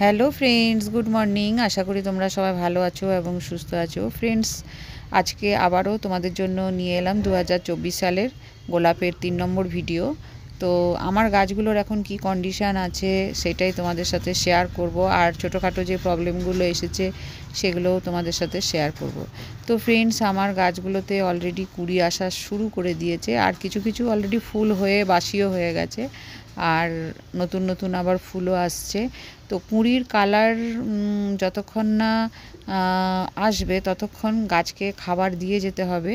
Hello friends, good morning. আশা করি তোমরা সবাই ভালো আছো এবং সুস্থ আছো। ফ্রেন্ডস, আজকে আবারও তোমাদের জন্য নিয়ে এলাম 2024 সালের গোলাপের 3 নম্বর ভিডিও। তো আমার গাছগুলোর এখন কি কন্ডিশান আছে সেটাই তোমাদের সাথে শেয়ার করব, আর ছোটোখাটো যে প্রবলেমগুলো এসেছে সেগুলোও তোমাদের সাথে শেয়ার করব। তো ফ্রেন্ডস, আমার গাছগুলোতে অলরেডি কুড়ি আসা শুরু করে দিয়েছে, আর কিছু কিছু অলরেডি ফুল হয়ে বাসিও হয়ে গেছে, আর নতুন নতুন আবার ফুলও আসছে। তো কুঁড়ির কালার যতক্ষণ না আসবে ততক্ষণ গাছকে খাবার দিয়ে যেতে হবে,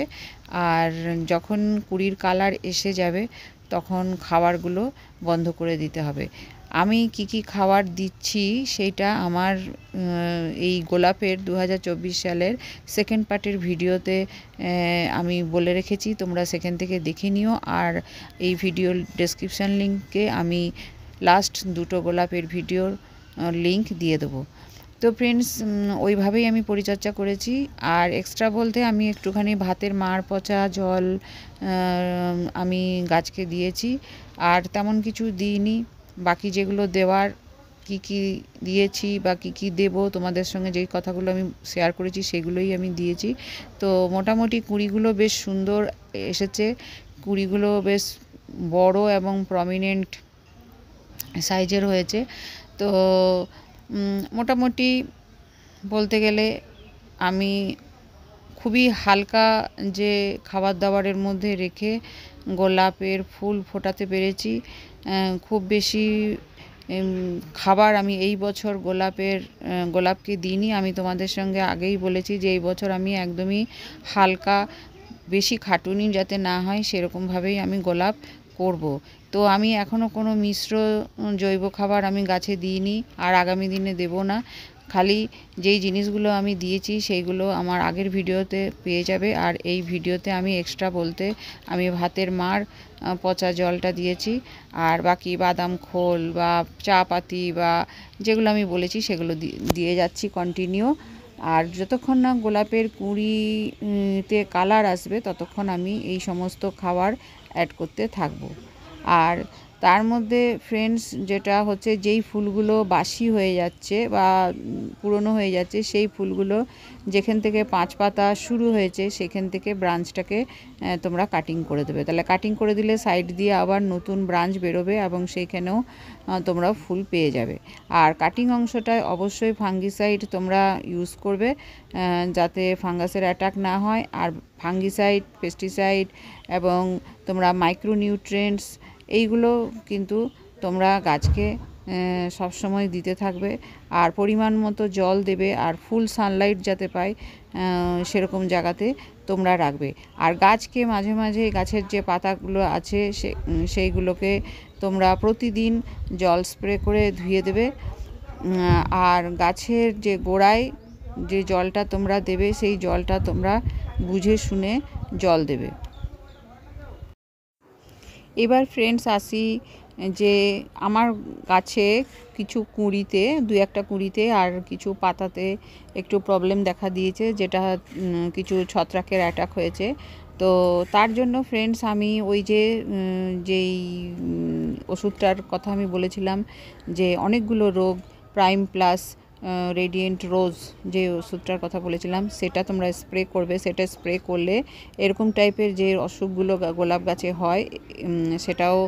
আর যখন কুঁড়ির কালার এসে যাবে তখন খাবারগুলো বন্ধ করে দিতে হবে। আমি কি কি খাবার দিচ্ছি সেইটা আমার এই গোলাপের 2024 সালের সেকেন্ড পার্টের ভিডিওতে আমি বলে রেখেছি, তোমরা সেখান থেকে দেখে নিও। আর এই ভিডিওর ডেসক্রিপশান লিঙ্কে আমি লাস্ট দুটো গোলাপের ভিডিওর লিঙ্ক দিয়ে দেবো। তো ফ্রেন্ডস, ওইভাবেই আমি পরিচর্যা করেছি। আর এক্সট্রা বলতে আমি একটুখানি ভাতের মাড় পচা জল আমি গাছকে দিয়েছি, আর তেমন কিছু দিইনি। বাকি যেগুলো দেওয়ার কি কি দিয়েছি বা কি কি দেব তোমাদের সঙ্গে যেই কথাগুলো আমি শেয়ার করেছি সেগুলোই আমি দিয়েছি। তো মোটামুটি কুঁড়িগুলো বেশ সুন্দর এসেছে, কুঁড়িগুলো বেশ বড় এবং প্রমিনেন্ট সাইজের হয়েছে। তো মোটামুটি বলতে গেলে আমি খুবই হালকা যে খাবার দাবারের মধ্যে রেখে গোলাপের ফুল ফোটাতে পেরেছি। খুব বেশি খাবার আমি এই বছর গোলাপকে দিইনি। আমি তোমাদের সঙ্গে আগেই বলেছি যে এই বছর আমি একদমই হালকা, বেশি খাটুনি যাতে না হয় সেরকমভাবেই আমি গোলাপ করব। তো আমি এখনও কোনো মিশ্র জৈব খাবার আমি গাছে দিইনি, আর আগামী দিনে দেব না। খালি যেই জিনিসগুলো আমি দিয়েছি সেইগুলো আমার আগের ভিডিওতে পেয়ে যাবে, আর এই ভিডিওতে আমি এক্সট্রা বলতে আমি ভাতের মাড় পচা জলটা দিয়েছি, আর বাকি বাদাম খোল বা চা পাতি বা যেগুলো আমি বলেছি সেগুলো দিয়ে যাচ্ছি কন্টিনিউ। আর যতক্ষণ না গোলাপের কুঁড়িতে কালার আসবে ততক্ষণ আমি এই সমস্ত খাবার অ্যাড করতে থাকবো। আর তার মধ্যে ফ্রেন্ডস, যেটা হচ্ছে যেই ফুলগুলো বাসি হয়ে যাচ্ছে বা পুরনো হয়ে যাচ্ছে সেই ফুলগুলো যেখান থেকে 5 পাতা শুরু হয়েছে সেখান থেকে ব্রাঞ্চটাকে তোমরা কাটিং করে দেবে। তাহলে কাটিং করে দিলে সাইড দিয়ে আবার নতুন ব্রাঞ্চ বেরোবে এবং সেইখানেও তোমরা ফুল পেয়ে যাবে। আর কাটিং অংশটায় অবশ্যই ফাঙ্গিসাইড তোমরা ইউজ করবে যাতে ফাঙ্গাসের অ্যাটাক না হয়। আর ফাঙ্গিসাইড, পেস্টিসাইড এবং তোমরা মাইক্রোনিউট্রিয়েন্টস এইগুলো কিন্তু তোমরা গাছকে সবসময় দিতে থাকবে, আর পরিমাণ মতো জল দেবে, আর ফুল সানলাইট যাতে পায় সেরকম জায়গাতে তোমরা রাখবে। আর গাছকে মাঝে মাঝে গাছের যে পাতাগুলো আছে সেইগুলোকে তোমরা প্রতিদিন জল স্প্রে করে ধুয়ে দেবে। আর গাছের যে গোড়ায় যে জলটা তোমরা দেবে সেই জলটা তোমরা বুঝে শুনে জল দেবে। এবার ফ্রেন্ডস আসি যে আমার গাছে কিছু কুঁড়িতে, দু একটা কুঁড়িতে আর কিছু পাতাতে একটু প্রবলেম দেখা দিয়েছে, যেটা কিছু ছত্রাকের অ্যাটাক হয়েছে। তো তার জন্য ফ্রেন্ডস আমি ওই যেই ওষুধটার কথা আমি বলেছিলাম যে অনেকগুলো রোগ, প্রাইম প্লাস, রেডিয়েন্ট রোজ যে ওষুধটার কথা বলেছিলাম সেটা তোমরা স্প্রে করবে। সেটা স্প্রে করলে এরকম টাইপের যে অসুখগুলো গোলাপ গাছে হয় সেটাও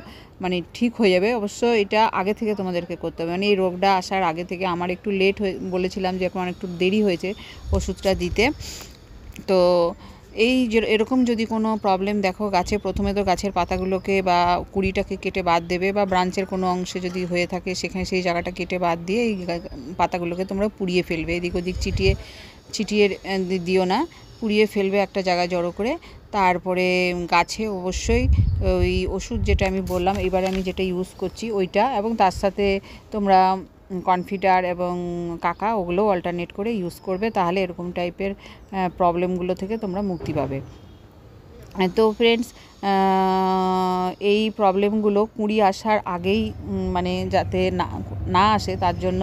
মানে ঠিক হয়ে যাবে। অবশ্য এটা আগে থেকে তোমাদেরকে করতে হবে, মানে এই রোগটা আসার আগে থেকে। আমার একটু লেট হয়ে বলেছিলাম যে এখন একটু দেরি হয়েছে ওষুধটা দিতে। তো এই যে এরকম যদি কোনো প্রবলেম দেখো গাছে, প্রথমে তো গাছের পাতাগুলোকে বা কুঁড়িটাকে কেটে বাদ দেবে, বা ব্রাঞ্চের কোনো অংশে যদি হয়ে থাকে সেখানে সেই জায়গাটা কেটে বাদ দিয়ে এই পাতাগুলোকে তোমরা পুড়িয়ে ফেলবে। এদিক ওদিক ছিটিয়ে দিও না, পুড়িয়ে ফেলবে একটা জায়গায় জড়ো করে। তারপরে গাছে অবশ্যই ওই ওষুধ যেটা আমি বললাম এবারে আমি যেটা ইউজ করছি ওইটা, এবং তার সাথে তোমরা কনফিডার এবং কাকা ওগুলো অল্টারনেট করে ইউজ করবে, তাহলে এরকম টাইপের প্রবলেমগুলো থেকে তোমরা মুক্তি পাবে। তো ফ্রেন্ডস, এই প্রবলেমগুলো কুঁড়ি আসার আগেই মানে যাতে না আসে তার জন্য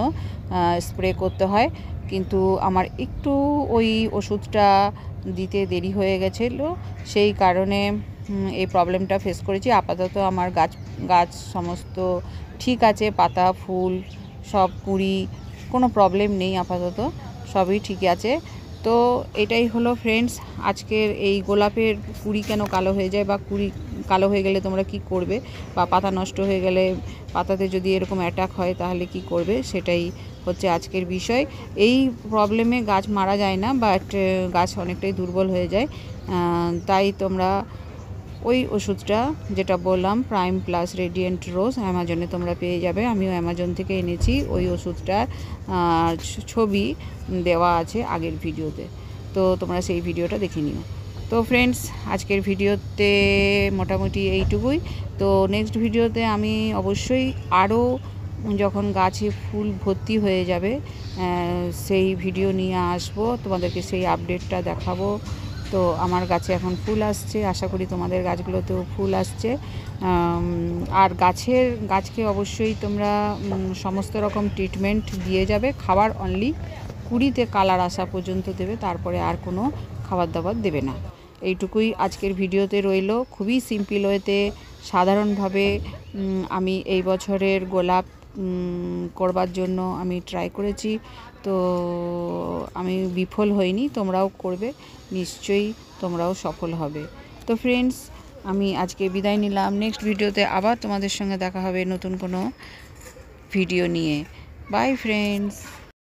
স্প্রে করতে হয়। কিন্তু আমার একটু ওই ওষুধটা দিতে দেরি হয়ে গেছিলো, সেই কারণে এই প্রবলেমটা ফেস করেছি। আপাতত আমার গাছ সমস্ত ঠিক আছে, পাতা ফুল সব কুঁড়ি কোনো প্রবলেম নেই, আপাতত সবই ঠিক আছে। তো এটাই হলো ফ্রেন্ডস আজকের এই গোলাপের কুড়ি কেন কালো হয়ে যায়, বা কুড়ি কালো হয়ে গেলে তোমরা কি করবে, বা পাতা নষ্ট হয়ে গেলে, পাতাতে যদি এরকম অ্যাটাক হয় তাহলে কি করবে, সেটাই হচ্ছে আজকের বিষয়। এই প্রবলেমে গাছ মারা যায় না, বাট গাছ অনেকটাই দুর্বল হয়ে যায়। তাই তোমরা ওই ওষুধটা যেটা বললাম, প্রাইম প্লাস রেডিয়েন্ট রোজ, অ্যামাজনে তোমরা পেয়ে যাবে। আমিও অ্যামাজন থেকে এনেছি। ওই ওষুধটার ছবি দেওয়া আছে আগের ভিডিওতে, তো তোমরা সেই ভিডিওটা দেখে নিও। তো ফ্রেন্ডস আজকের ভিডিওতে মোটামুটি এইটুকুই। তো নেক্সট ভিডিওতে আমি অবশ্যই আরও যখন গাছে ফুল ভর্তি হয়ে যাবে সেই ভিডিও নিয়ে আসবো, তোমাদেরকে সেই আপডেটটা দেখাবো। তো আমার গাছে এখন ফুল আসছে, আশা করি তোমাদের গাছগুলোতেও ফুল আসছে। আর গাছকে অবশ্যই তোমরা সমস্ত রকম ট্রিটমেন্ট দিয়ে যাবে। খাবার অনলি কুড়িতে কালার আসা পর্যন্ত দেবে, তারপরে আর কোনো খাবার দাবার দেবে না। এইটুকুই আজকের ভিডিওতে রইল। খুবই সিম্পল ওয়েতে, সাধারণভাবে আমি এই বছরের গোলাপ করবার জন্য আমি ট্রাই করেছি। তো আমি বিফল হইনি, তোমরাও করবে, নিশ্চয়ই তোমরাও সফল হবে। তো ফ্রেন্ডস আমি আজকে বিদায় নিলাম। নেক্সট ভিডিওতে আবার তোমাদের সঙ্গে দেখা হবে নতুন কোনো ভিডিও নিয়ে। By friends.